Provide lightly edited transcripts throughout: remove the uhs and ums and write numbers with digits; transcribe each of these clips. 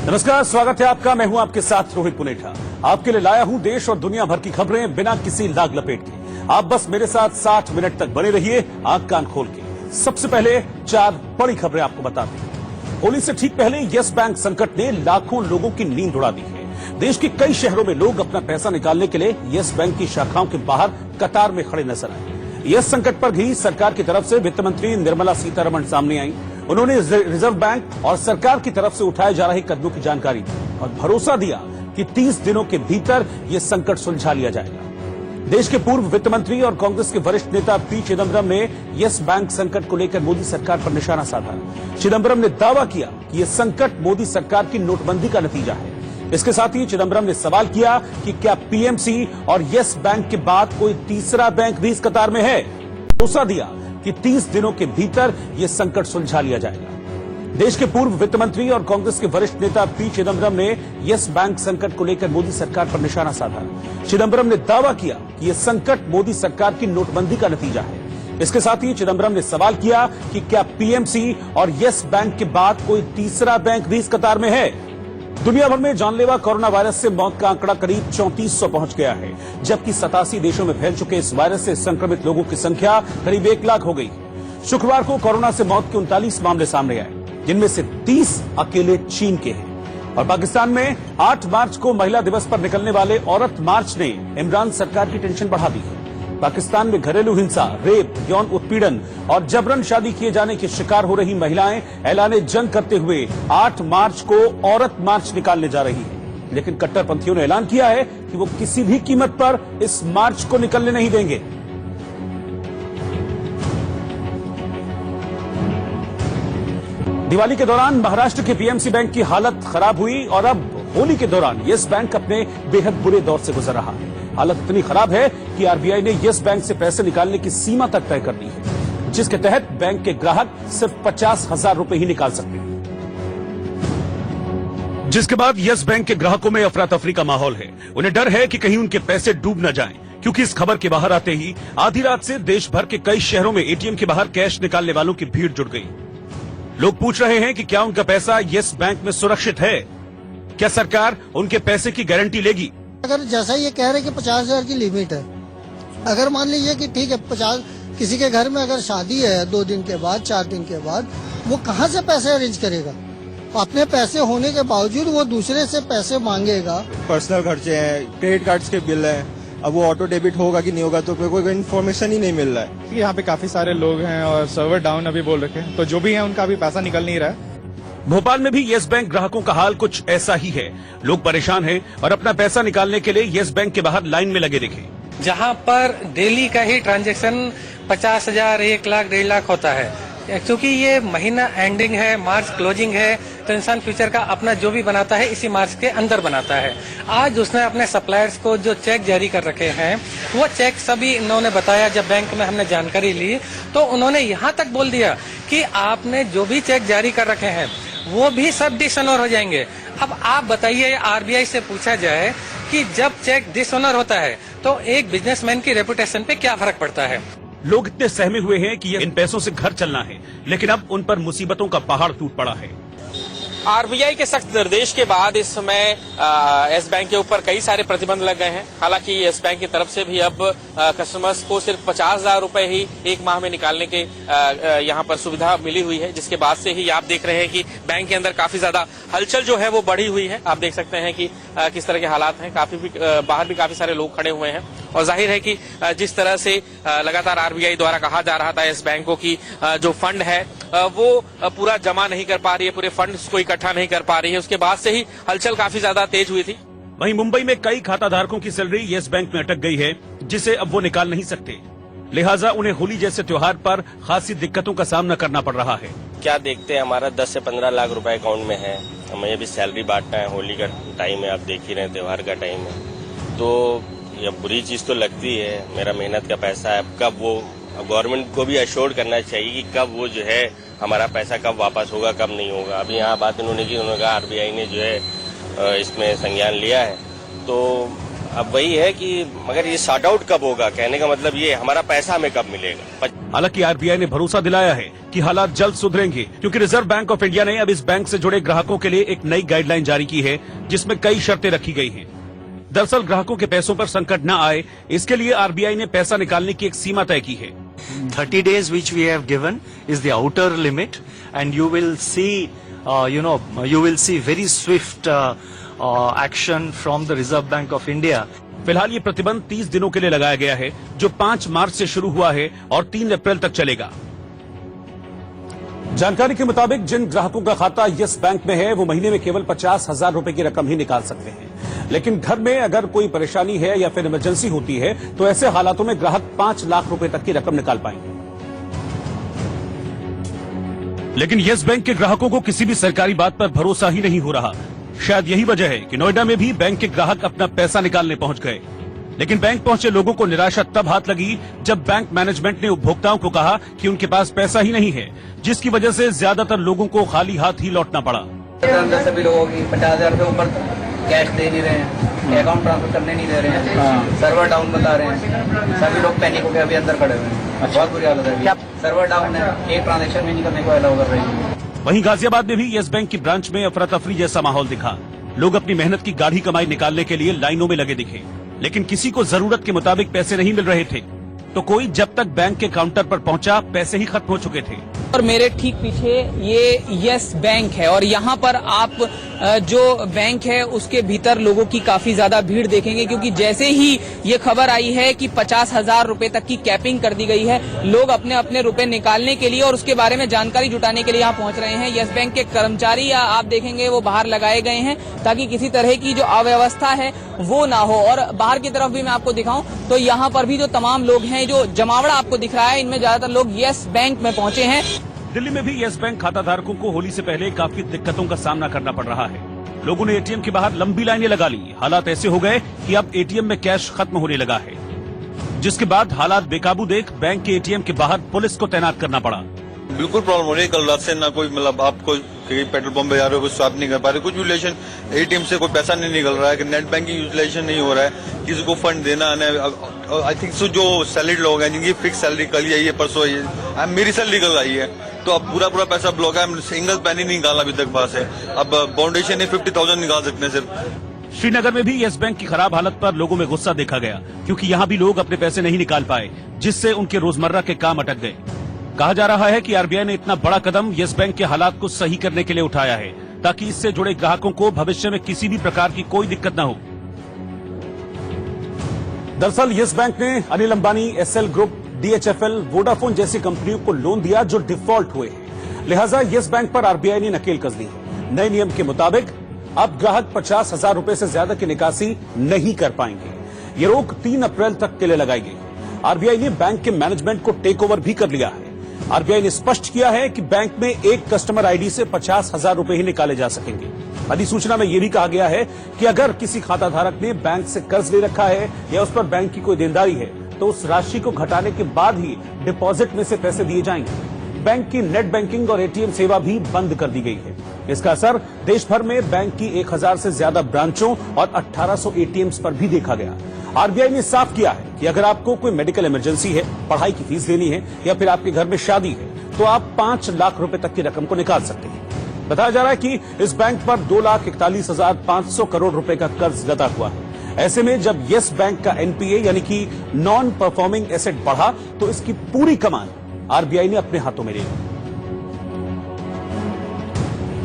नमस्कार, स्वागत है आपका। मैं हूं आपके साथ रोहित पुनेठा। आपके लिए लाया हूं देश और दुनिया भर की खबरें बिना किसी लाग लपेट के। आप बस मेरे साथ 60 मिनट तक बने रहिए, आंख कान खोल के। सबसे पहले 4 बड़ी खबरें आपको बताते हैं। होली से ठीक पहले यस बैंक संकट ने लाखों लोगों की नींद उड़ा दी है। देश के कई शहरों में लोग अपना पैसा निकालने के लिए यस बैंक की शाखाओं के बाहर कतार में खड़े नजर आए। यस संकट पर भी सरकार की तरफ से वित्त मंत्री निर्मला सीतारमण सामने आई। उन्होंने रिजर्व बैंक और सरकार की तरफ से उठाए जा रहे कदमों की जानकारी दी और भरोसा दिया कि 30 दिनों के भीतर यह संकट सुलझा लिया जाएगा। देश के पूर्व वित्त मंत्री और कांग्रेस के वरिष्ठ नेता पी चिदम्बरम ने यस बैंक संकट को लेकर मोदी सरकार पर निशाना साधा। चिदम्बरम ने दावा किया कि यह संकट मोदी सरकार की नोटबंदी का नतीजा है। इसके साथ ही चिदम्बरम ने सवाल किया कि क्या पीएमसी और यस बैंक के बाद कोई तीसरा बैंक भी इस कतार में है। भरोसा दिया कि 30 दिनों के भीतर यह संकट सुलझा लिया जाएगा। देश के पूर्व वित्त मंत्री और कांग्रेस के वरिष्ठ नेता पी चिदम्बरम ने यस बैंक संकट को लेकर मोदी सरकार पर निशाना साधा। चिदम्बरम ने दावा किया कि यह संकट मोदी सरकार की नोटबंदी का नतीजा है। इसके साथ ही चिदम्बरम ने सवाल किया कि क्या पीएमसी और यस बैंक के बाद कोई तीसरा बैंक भी इस कतार में है। दुनिया भर में जानलेवा कोरोना वायरस से मौत का आंकड़ा करीब 3400 पहुंच गया है, जबकि 87 देशों में फैल चुके इस वायरस से संक्रमित लोगों की संख्या करीब 1 लाख हो गई। शुक्रवार को कोरोना से मौत के 39 मामले सामने आए, जिनमें से 30 अकेले चीन के हैं। और पाकिस्तान में 8 मार्च को महिला दिवस पर निकलने वाले औरत मार्च ने इमरान सरकार की टेंशन बढ़ा दी है। पाकिस्तान में घरेलू हिंसा, रेप, यौन उत्पीड़न और जबरन शादी किए जाने के शिकार हो रही महिलाएं ऐलाने जंग करते हुए 8 मार्च को औरत मार्च निकालने जा रही है। लेकिन कट्टरपंथियों ने ऐलान किया है कि वो किसी भी कीमत पर इस मार्च को निकलने नहीं देंगे। दिवाली के दौरान महाराष्ट्र के पीएमसी बैंक की हालत खराब हुई और अब होली के दौरान यस बैंक अपने बेहद बुरे दौर से गुजर रहा है। हालत इतनी खराब है कि आरबीआई ने यस बैंक से पैसे निकालने की सीमा तक तय कर दी है, जिसके तहत बैंक के ग्राहक सिर्फ 50,000 रुपए ही निकाल सकते हैं। जिसके बाद यस बैंक के ग्राहकों में अफरा तफरी का माहौल है। उन्हें डर है कि कहीं उनके पैसे डूब न जाएं, क्योंकि इस खबर के बाहर आते ही आधी रात से देश भर के कई शहरों में एटीएम के बाहर कैश निकालने वालों की भीड़ जुट गई। लोग पूछ रहे हैं कि क्या उनका पैसा यस बैंक में सुरक्षित है। क्या सरकार उनके पैसे की गारंटी लेगी। अगर जैसा ये कह रहे कि 50,000 की लिमिट है, अगर मान लीजिए कि ठीक है 50, किसी के घर में अगर शादी है 2 दिन के बाद 4 दिन के बाद, वो कहाँ से पैसे अरेंज करेगा। अपने पैसे होने के बावजूद वो दूसरे से पैसे मांगेगा। पर्सनल खर्चे हैं, क्रेडिट कार्ड्स के बिल हैं, अब वो ऑटो डेबिट होगा कि नहीं होगा तो कोई इन्फॉर्मेशन ही नहीं मिल रहा है। यहाँ पे काफी सारे लोग हैं और सर्वर डाउन अभी बोल रखे हैं, तो जो भी है उनका अभी पैसा निकल नहीं रहा है। भोपाल में भी यस बैंक ग्राहकों का हाल कुछ ऐसा ही है। लोग परेशान हैं और अपना पैसा निकालने के लिए यस बैंक के बाहर लाइन में लगे दिखे। जहां पर डेली का ही ट्रांजैक्शन 50,000, 1 लाख, 1.5 लाख होता है। क्योंकि ये महीना एंडिंग है, मार्च क्लोजिंग है, तो इंसान फ्यूचर का अपना जो भी बनाता है इसी मार्च के अंदर बनाता है। आज उसने अपने सप्लायर्स को जो चेक जारी कर रखे हैं, वो चेक सभी इन्होंने बताया। जब बैंक में हमने जानकारी ली तो उन्होंने यहाँ तक बोल दिया कि आपने जो भी चेक जारी कर रखे हैं वो भी सब डिसऑनर हो जाएंगे। अब आप बताइए, आरबीआई से पूछा जाए कि जब चेक डिसऑनर होता है तो एक बिजनेसमैन की रेपुटेशन पे क्या फर्क पड़ता है। लोग इतने सहमे हुए हैं कि इन पैसों से घर चलना है, लेकिन अब उन पर मुसीबतों का पहाड़ टूट पड़ा है। आरबीआई के सख्त निर्देश के बाद इस समय यस बैंक के ऊपर कई सारे प्रतिबंध लग गए हैं। हालांकि यस बैंक की तरफ से भी अब कस्टमर्स को सिर्फ 50,000 रुपए ही 1 माह में निकालने के यहां पर सुविधा मिली हुई है, जिसके बाद से ही आप देख रहे हैं कि बैंक के अंदर काफी ज्यादा हलचल जो है वो बढ़ी हुई है। आप देख सकते हैं कि किस तरह के हालात हैं। बाहर भी काफी सारे लोग खड़े हुए हैं और जाहिर है कि जिस तरह से लगातार आरबीआई द्वारा कहा जा रहा था यस बैंकों की जो फंड है वो पूरा जमा नहीं कर पा रही है, पूरे फंड्स को इकट्ठा नहीं कर पा रही है, उसके बाद से ही हलचल काफी ज्यादा तेज हुई थी। वहीं मुंबई में कई खाता धारकों की सैलरी यस बैंक में अटक गई है, जिसे अब वो निकाल नहीं सकते। लिहाजा उन्हें होली जैसे त्योहार पर खासी दिक्कतों का सामना करना पड़ रहा है। क्या देखते हैं, हमारा 10 से 15 लाख रुपए अकाउंट में है, हमें भी सैलरी बांटना है। होली का टाइम है, आप देख ही रहे हैं, त्योहार का टाइम है, तो ये बुरी चीज तो लगती है। मेरा मेहनत का पैसा है, कब वो गवर्नमेंट को भी अश्योर करना चाहिए कि कब वो जो है हमारा पैसा कब वापस होगा, कब नहीं होगा। अभी यहाँ बात इन्होंने की, उन्होंने कहा आरबीआई ने जो है इसमें संज्ञान लिया है, तो अब वही है कि मगर ये सॉर्ट आउट कब होगा, कहने का मतलब ये हमारा पैसा हमें कब मिलेगा। हालांकि आरबीआई ने भरोसा दिलाया है कि हालात जल्द सुधरेंगे, क्योंकि रिजर्व बैंक ऑफ इंडिया ने अब इस बैंक से जुड़े ग्राहकों के लिए एक नई गाइडलाइन जारी की है, जिसमें कई शर्तें रखी गई हैं। दरअसल ग्राहकों के पैसों पर संकट न आए, इसके लिए आरबीआई ने पैसा निकालने की एक सीमा तय की है। 30 days which we have given is the outer limit, and you will see very swift action from the Reserve Bank of India. फिलहाल ये प्रतिबंध 30 दिनों के लिए लगाया गया है, जो 5 मार्च से शुरू हुआ है और 3 अप्रैल तक चलेगा। जानकारी के मुताबिक जिन ग्राहकों का खाता यस बैंक में है, वो महीने में केवल 50,000 रुपए की रकम ही निकाल सकते हैं। लेकिन घर में अगर कोई परेशानी है या फिर इमरजेंसी होती है, तो ऐसे हालातों में ग्राहक 5 लाख रुपए तक की रकम निकाल पाएंगे। लेकिन यस बैंक के ग्राहकों को किसी भी सरकारी बात पर भरोसा ही नहीं हो रहा। शायद यही वजह है कि नोएडा में भी बैंक के ग्राहक अपना पैसा निकालने पहुंच गए। लेकिन बैंक पहुंचे लोगों को निराशा तब हाथ लगी जब बैंक मैनेजमेंट ने उपभोक्ताओं को कहा कि उनके पास पैसा ही नहीं है, जिसकी वजह से ज्यादातर लोगों को खाली हाथ ही लौटना पड़ा। सभी लोगों की 50,000 रुपए ऊपर कैश दे नहीं रहे हैं, अकाउंट ट्रांसफर करने नहीं दे रहे हैं, सर्वर डाउन बता रहे हैं, सभी लोग पैनिक होकर अभी अंदर खड़े हुए हैं। बहुत बुरी हालत है, सर्वर डाउन है, एक ट्रांजेक्शन भी नहीं करने को अलाउ कर रहे हैं। वहीं गाजियाबाद में भी यस बैंक की ब्रांच में अफरा तफरी जैसा माहौल दिखा। लोग अपनी मेहनत की गाढ़ी कमाई निकालने के लिए लाइनों में लगे दिखे, लेकिन किसी को जरूरत के मुताबिक पैसे नहीं मिल रहे थे, तो कोई जब तक बैंक के काउंटर पर पहुंचा, पैसे ही खत्म हो चुके थे। और मेरे ठीक पीछे ये यस बैंक है, और यहाँ पर आप जो बैंक है उसके भीतर लोगों की काफी ज्यादा भीड़ देखेंगे, क्योंकि जैसे ही ये खबर आई है कि 50,000 रुपए तक की कैपिंग कर दी गई है, लोग अपने अपने रुपए निकालने के लिए और उसके बारे में जानकारी जुटाने के लिए यहाँ पहुंच रहे हैं। यस बैंक के कर्मचारी आप देखेंगे वो बाहर लगाए गए हैं, ताकि किसी तरह की जो अव्यवस्था है वो ना हो। और बाहर की तरफ भी मैं आपको दिखाऊं तो यहाँ पर भी जो तमाम लोग हैं, जो जमावड़ा आपको दिख रहा है, इनमें ज्यादातर लोग यस बैंक में पहुंचे हैं। दिल्ली में भी यस बैंक खाता धारकों को होली से पहले काफी दिक्कतों का सामना करना पड़ रहा है। लोगों ने एटीएम के बाहर लंबी लाइनें लगा ली। हालात ऐसे हो गए कि अब एटीएम में कैश खत्म होने लगा है, जिसके बाद हालात बेकाबू देख बैंक के एटीएम के बाहर पुलिस को तैनात करना पड़ा। बिल्कुल प्रॉब्लम हो रही है। कल रात से ना कोई मतलब आप कोई पेट्रोल पंप पे जा रहे हो, कुछ स्वाप नहीं कर पा रहे, कुछ यूटिलाइजेशन एटीएम से कोई पैसा नहीं निकल रहा है, नेट बैंकिंग यूटिलाइजेशन नहीं हो रहा है, किसी को फंड देना है। आई थिंक सो जो सैलरी लोग हैं जिनकी फिक्स सैलरी कल आई है, परसों आई है, मेरी सैलरी कल आई है, तो अब पूरा पैसा ब्लॉक है। सिंगल पैनी नहीं निकाला अभी तक पास है। अब बाउंडेशन है 50,000 निकाल सकते हैं सिर्फ। श्रीनगर में भी यस बैंक की खराब हालत पर लोगों में गुस्सा देखा गया, क्योंकि यहाँ भी लोग अपने पैसे नहीं निकाल पाए, जिससे उनके रोजमर्रा के काम अटक गए। कहा जा रहा है कि आरबीआई ने इतना बड़ा कदम यस बैंक के हालात को सही करने के लिए उठाया है, ताकि इससे जुड़े ग्राहकों को भविष्य में किसी भी प्रकार की कोई दिक्कत न हो। दरअसल यस बैंक ने अनिल अंबानी, एसएल ग्रुप, डीएचएफएल, वोडाफोन जैसी कंपनियों को लोन दिया जो डिफॉल्ट हुए हैं। लिहाजा यस बैंक पर आरबीआई ने नकेल कस दी है। नए नियम के मुताबिक अब ग्राहक 50,000 रुपए से ज्यादा की निकासी नहीं कर पाएंगे। ये रोक 3 अप्रैल तक के लिए लगाई गई। आरबीआई ने बैंक के मैनेजमेंट को टेक ओवर भी कर लिया है। आरबीआई ने स्पष्ट किया है कि बैंक में एक कस्टमर आईडी से 50,000 रुपए ही निकाले जा सकेंगे। अधिसूचना में यह भी कहा गया है कि अगर किसी खाता धारक ने बैंक से कर्ज ले रखा है या उस पर बैंक की कोई देनदारी है, तो उस राशि को घटाने के बाद ही डिपॉजिट में से पैसे दिए जाएंगे। बैंक की नेट बैंकिंग और एटीएम सेवा भी बंद कर दी गई है। इसका असर देश भर में बैंक की 1000 से ज्यादा ब्रांचों और 1800 एटीएम्स पर भी देखा गया। आरबीआई ने साफ किया है कि अगर आपको कोई मेडिकल इमरजेंसी है, पढ़ाई की फीस देनी है या फिर आपके घर में शादी है, तो आप 5 लाख रुपए तक की रकम को निकाल सकते हैं। बताया जा रहा है कि इस बैंक पर 2,41,500 करोड़ रुपए का कर्ज लदा हुआ है। ऐसे में जब यस बैंक का एनपीए यानी कि नॉन परफॉर्मिंग एसेट बढ़ा, तो इसकी पूरी कमान आरबीआई ने अपने हाथों में ले ली।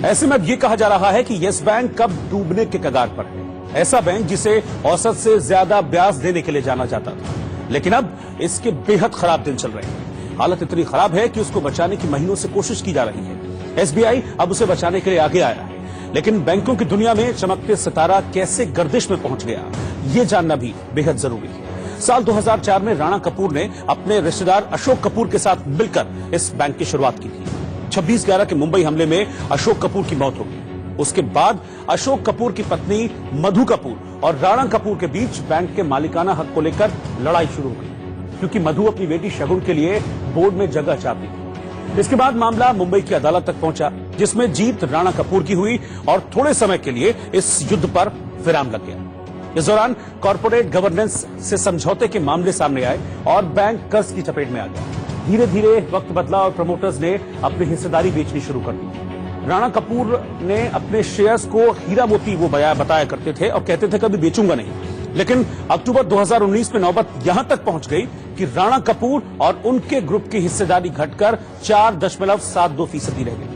ऐसे में अब यह कहा जा रहा है कि यस बैंक कब डूबने के कगार पर है। ऐसा बैंक जिसे औसत से ज्यादा ब्याज देने के लिए जाना जाता था, लेकिन अब इसके बेहद खराब दिन चल रहे हैं। हालत इतनी खराब है कि उसको बचाने की महीनों से कोशिश की जा रही है। एसबीआई अब उसे बचाने के लिए आगे आया है, लेकिन बैंकों की दुनिया में चमकते सितारा कैसे गर्दिश में पहुंच गया, ये जानना भी बेहद जरूरी है। साल 2004 में राणा कपूर ने अपने रिश्तेदार अशोक कपूर के साथ मिलकर इस बैंक की शुरुआत की थी। 26/11 के मुंबई हमले में अशोक कपूर की मौत हो गई। उसके बाद अशोक कपूर की पत्नी मधु कपूर और राणा कपूर के बीच बैंक के मालिकाना हक को लेकर लड़ाई शुरू हो गई, क्योंकि मधु अपनी बेटी शगुन के लिए बोर्ड में जगह चाहती थी। इसके बाद मामला मुंबई की अदालत तक पहुंचा, जिसमें जीत राणा कपूर की हुई और थोड़े समय के लिए इस युद्ध पर विराम लग गया। इस दौरान कॉर्पोरेट गवर्नेंस से समझौते के मामले सामने आए और बैंक कर्ज की चपेट में आ गया। धीरे धीरे वक्त बदला और प्रमोटर्स ने अपनी हिस्सेदारी बेचनी शुरू कर दी। राणा कपूर ने अपने शेयर्स को हीरा मोती वो बताया करते थे और कहते थे कभी बेचूंगा नहीं, लेकिन अक्टूबर 2019 में नौबत यहां तक पहुंच गई कि राणा कपूर और उनके ग्रुप की हिस्सेदारी घटकर 4.72% रह गई।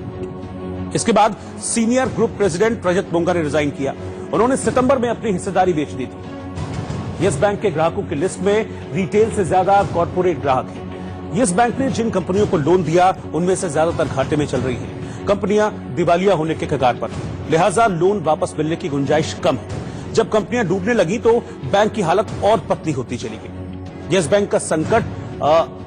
इसके बाद सीनियर ग्रुप प्रेसिडेंट रजत मोंगा ने रिजाइन किया। उन्होंने सितंबर में अपनी हिस्सेदारी बेच दी थी। यस बैंक के ग्राहकों की लिस्ट में रिटेल से ज्यादा कॉर्पोरेट ग्राहक हैं। यस बैंक ने जिन कंपनियों को लोन दिया उनमें से ज्यादातर घाटे में चल रही है। कंपनियां दिवालिया होने के कगार पर हैं, लिहाजा लोन वापस मिलने की गुंजाइश कम है। जब कंपनियां डूबने लगी तो बैंक की हालत और पतली होती चली गई। यस बैंक का संकट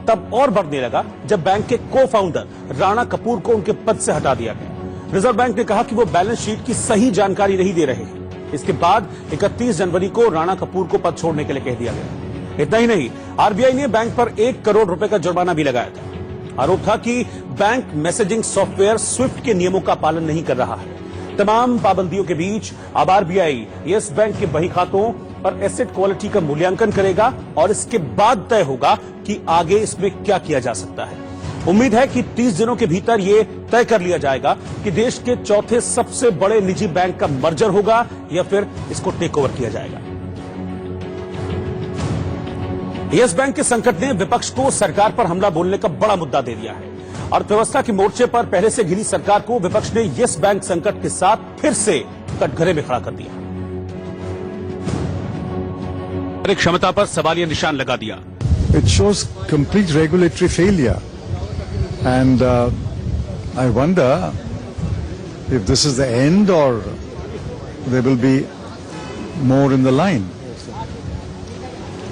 तब और बढ़ने लगा जब बैंक के को फाउंडर राणा कपूर को उनके पद से हटा दिया गया। रिजर्व बैंक ने कहा कि वो बैलेंस शीट की सही जानकारी नहीं दे रहे हैं। इसके बाद 31 जनवरी को राणा कपूर को पद छोड़ने के लिए कह दिया गया। इतना ही नहीं, आरबीआई ने बैंक पर 1 करोड़ रुपए का जुर्माना भी लगाया था। आरोप था कि बैंक मैसेजिंग सॉफ्टवेयर स्विफ्ट के नियमों का पालन नहीं कर रहा है। तमाम पाबंदियों के बीच अब आरबीआई यस बैंक के बही खातों पर एसेट क्वालिटी का मूल्यांकन करेगा और इसके बाद तय होगा कि आगे इसमें क्या किया जा सकता है। उम्मीद है कि 30 दिनों के भीतर यह तय कर लिया जाएगा कि देश के चौथे सबसे बड़े निजी बैंक का मर्जर होगा या फिर इसको टेक ओवर किया जाएगा। यस बैंक के संकट ने विपक्ष को सरकार पर हमला बोलने का बड़ा मुद्दा दे दिया है। अर्थव्यवस्था के मोर्चे पर पहले से घिरी सरकार को विपक्ष ने यस बैंक संकट के साथ फिर से कटघरे में खड़ा कर दिया। क्षमता पर सवालिया निशान लगा दिया। It shows complete regulatory failure, and I wonder if this is the end or there will be more in the line.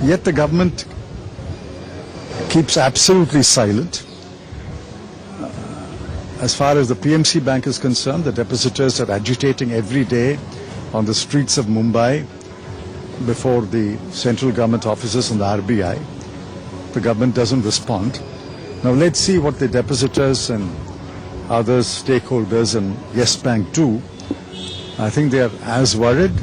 Yet the government keeps absolutely silent. As far as the PMC Bank is concerned, the depositors are agitating every day on the streets of Mumbai before the central government offices and the RBI. The government doesn't respond. Now let's see what the depositors and other stakeholders and Yes Bank do. I think they are as worried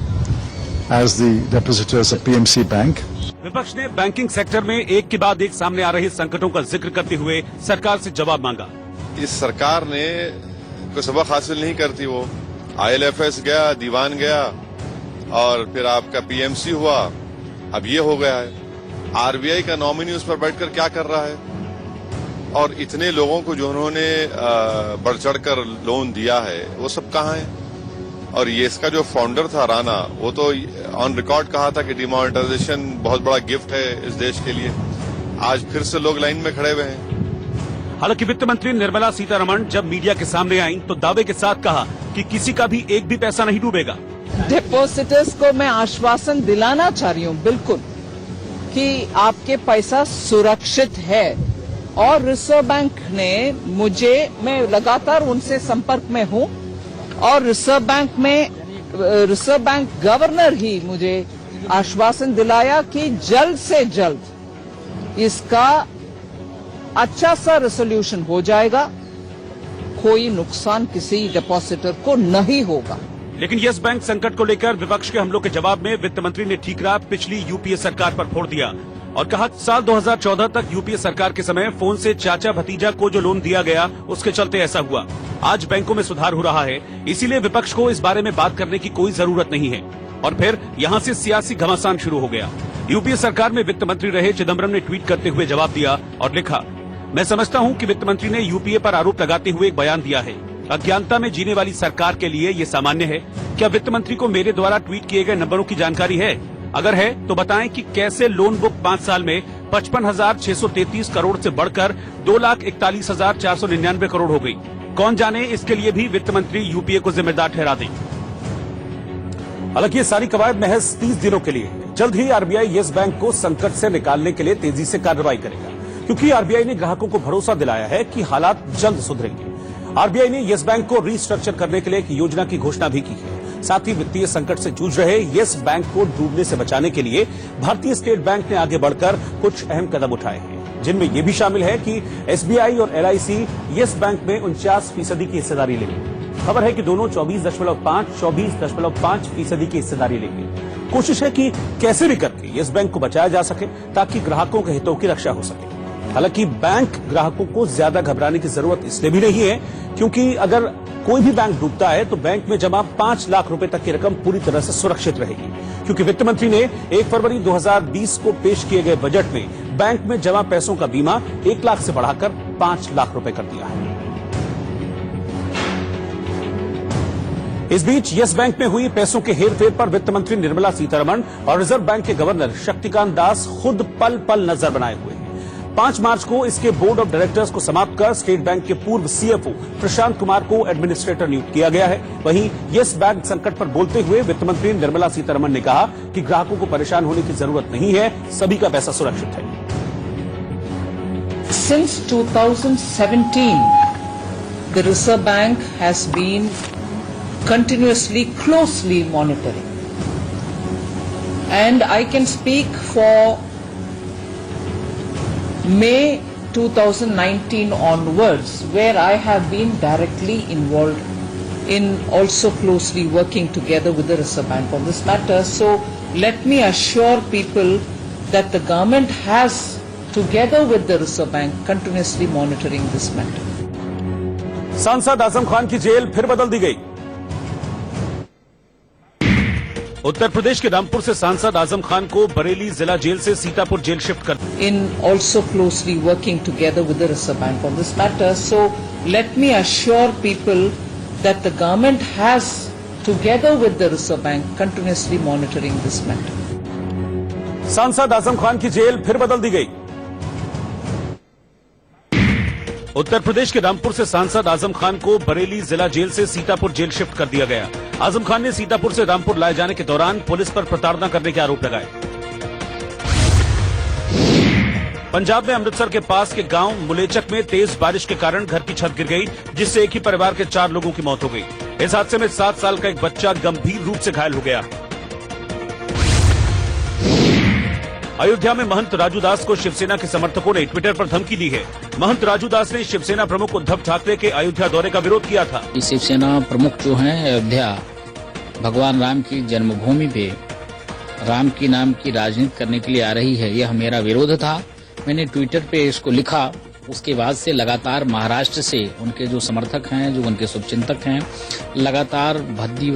as the depositors of PMC Bank. विपक्ष ने banking sector में एक के बाद एक सामने आ रहे संकटों का जिक्र करते हुए सरकार से जवाब मांगा। इस सरकार ने कोई सबक हासिल नहीं करती। वो IL&FS गया, दीवान गया और फिर आपका PMC हुआ, अब ये हो गया है। RBI का नॉमिनी उस पर बैठकर क्या कर रहा है? और इतने लोगों को जो उन्होंने बढ़ चढ़कर लोन दिया है वो सब कहाँ है? और ये इसका जो फाउंडर था राणा, वो तो ऑन रिकॉर्ड कहा था कि डिमोनेटाइजेशन बहुत बड़ा गिफ्ट है इस देश के लिए। आज फिर से लोग लाइन में खड़े हुए हैं। हालांकि वित्त मंत्री निर्मला सीतारमण जब मीडिया के सामने आईं तो दावे के साथ कहा कि किसी का भी एक भी पैसा नहीं डूबेगा। डिपॉजिटर्स को मैं आश्वासन दिलाना चाह रही हूँ बिल्कुल कि आपके पैसा सुरक्षित है और रिजर्व बैंक ने मैं लगातार उनसे संपर्क में हूँ और रिजर्व बैंक गवर्नर ही मुझे आश्वासन दिलाया कि जल्द से जल्द इसका अच्छा सा रेसोल्यूशन हो जाएगा, कोई नुकसान किसी डिपॉजिटर को नहीं होगा। लेकिन यस बैंक संकट को लेकर विपक्ष के हमलों के जवाब में वित्त मंत्री ने ठीकरा पिछली यूपीए सरकार पर फोड़ दिया और कहा साल 2014 तक यूपीए सरकार के समय फोन से चाचा भतीजा को जो लोन दिया गया उसके चलते ऐसा हुआ। आज बैंकों में सुधार हो रहा है, इसीलिए विपक्ष को इस बारे में बात करने की कोई जरूरत नहीं है। और फिर यहाँ से सियासी घमासान शुरू हो गया। यूपीए सरकार में वित्त मंत्री रहे चिदम्बरम ने ट्वीट करते हुए जवाब दिया और लिखा, मैं समझता हूँ कि वित्त मंत्री ने यूपीए पर आरोप लगाते हुए एक बयान दिया है। अज्ञानता में जीने वाली सरकार के लिए ये सामान्य है। क्या वित्त मंत्री को मेरे द्वारा ट्वीट किए गए नंबरों की जानकारी है? अगर है तो बताएं कि कैसे लोन बुक 5 साल में 55,633 करोड़ से बढ़कर 2,41,499 करोड़ हो गई। कौन जाने इसके लिए भी वित्त मंत्री यूपीए को जिम्मेदार ठहरा दें। हालांकि ये सारी कवायद महज 30 दिनों के लिए है। जल्द ही आरबीआई यस बैंक को संकट से निकालने के लिए तेजी से कार्रवाई करेगा, क्योंकि आरबीआई ने ग्राहकों को भरोसा दिलाया है कि हालात जल्द सुधरेंगे। आरबीआई ने यस बैंक को रीस्ट्रक्चर करने के लिए एक योजना की घोषणा भी की है। साथ ही वित्तीय संकट से जूझ रहे यस बैंक को डूबने से बचाने के लिए भारतीय स्टेट बैंक ने आगे बढ़कर कुछ अहम कदम उठाए हैं, जिनमें यह भी शामिल है कि एसबीआई और एलआईसी यस बैंक में 49% की हिस्सेदारी लेंगे। खबर है कि दोनों 24.5% की हिस्सेदारी लेंगे। कोशिश है कि कैसे भी करके यस बैंक को बचाया जा सके ताकि ग्राहकों के हितों की रक्षा हो सके। हालांकि बैंक ग्राहकों को ज्यादा घबराने की जरूरत इसलिए भी नहीं है क्योंकि अगर कोई भी बैंक डूबता है तो बैंक में जमा 5 लाख रुपए तक की रकम पूरी तरह से सुरक्षित रहेगी, क्योंकि वित्त मंत्री ने 1 फरवरी 2020 को पेश किए गए बजट में बैंक में जमा पैसों का बीमा 1 लाख से बढ़ाकर 5 लाख रुपए कर दिया है। इस बीच यस बैंक में हुई पैसों के हेरफेर पर वित्त मंत्री निर्मला सीतारमण और रिजर्व बैंक के गवर्नर शक्तिकांत दास खुद पल पल नजर बनाए हुए हैं। 5 मार्च को इसके बोर्ड ऑफ डायरेक्टर्स को समाप्त कर स्टेट बैंक के पूर्व सीएफओ प्रशांत कुमार को एडमिनिस्ट्रेटर नियुक्त किया गया है। वहीं यस बैंक संकट पर बोलते हुए वित्त मंत्री निर्मला सीतारमण ने कहा कि ग्राहकों को परेशान होने की जरूरत नहीं है, सभी का पैसा सुरक्षित है। Since 2017, the Reserve Bank has been continuously closely monitoring, and I can speak for May 2019 onwards, where I have been directly involved in also closely working together with the Reserve Bank on this matter. So let me assure people that the government has, together with the Reserve Bank, continuously monitoring this matter. सांसद आजम खान की jail फिर बदल दी गई। उत्तर प्रदेश के रामपुर से सांसद आजम खान को बरेली जिला जेल से सीतापुर जेल शिफ्ट कर In also closely working together with the Reserve Bank on this matter. So let me assure people that the government has, together with the Reserve Bank, continuously monitoring this matter. सांसद आजम खान की jail फिर बदल दी गई। उत्तर प्रदेश के रामपुर से सांसद आजम खान को बरेली जिला जेल से सीतापुर जेल शिफ्ट कर दिया गया। आजम खान ने सीतापुर से रामपुर लाए जाने के दौरान पुलिस पर प्रताड़ना करने के आरोप लगाए। पंजाब में अमृतसर के पास के गांव मुलेचक में तेज बारिश के कारण घर की छत गिर गई, जिससे एक ही परिवार के 4 लोगों की मौत हो गई। इस हादसे में 7 साल का एक बच्चा गंभीर रूप से घायल हो गया। अयोध्या में महंत राजू दास को शिवसेना के समर्थकों ने ट्विटर पर धमकी दी है। महंत राजू दास ने शिवसेना प्रमुख उद्धव ठाकरे के अयोध्या दौरे का विरोध किया था। शिवसेना प्रमुख जो हैं अयोध्या भगवान राम की जन्मभूमि पे राम की नाम की राजनीति करने के लिए आ रही है, यह मेरा विरोध था। मैंने ट्विटर पे इसको लिखा। उसके बाद से लगातार महाराष्ट्र से उनके जो समर्थक हैं, जो उनके शुभचिंतक हैं, लगातार भद्दी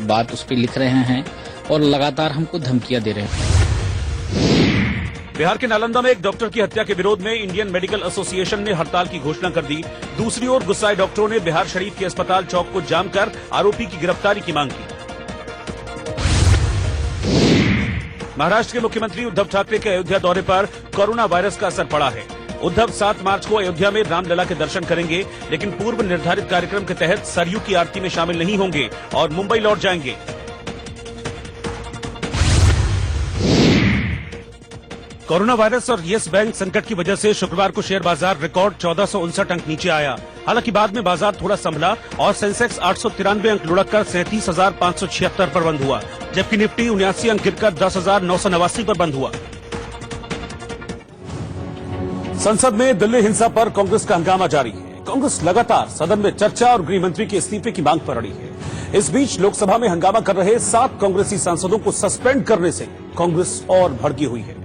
बात उस पर लिख रहे हैं और लगातार हमको धमकियां दे रहे हैं। बिहार के नालंदा में एक डॉक्टर की हत्या के विरोध में इंडियन मेडिकल एसोसिएशन ने हड़ताल की घोषणा कर दी। दूसरी ओर गुस्साए डॉक्टरों ने बिहार शरीफ के अस्पताल चौक को जाम कर आरोपी की गिरफ्तारी की मांग की। महाराष्ट्र के मुख्यमंत्री उद्धव ठाकरे के अयोध्या दौरे पर कोरोना वायरस का असर पड़ा है। उद्धव 7 मार्च को अयोध्या में रामलला के दर्शन करेंगे, लेकिन पूर्व निर्धारित कार्यक्रम के तहत सरयू की आरती में शामिल नहीं होंगे और मुंबई लौट जाएंगे। कोरोना वायरस और यस बैंक संकट की वजह से शुक्रवार को शेयर बाजार रिकॉर्ड 1459 अंक नीचे आया। हालांकि बाद में बाजार थोड़ा संभला और सेंसेक्स 893 अंक लुढ़ककर 37,576 पर बंद हुआ, जबकि निफ्टी 79 अंक गिरकर 10,989 पर बंद हुआ। संसद में दिल्ली हिंसा पर कांग्रेस का हंगामा जारी है। कांग्रेस लगातार सदन में चर्चा और गृह मंत्री के इस्तीफे की मांग पर अड़ी है। इस बीच लोकसभा में हंगामा कर रहे 7 कांग्रेसी सांसदों को सस्पेंड करने से कांग्रेस और भड़की हुई है।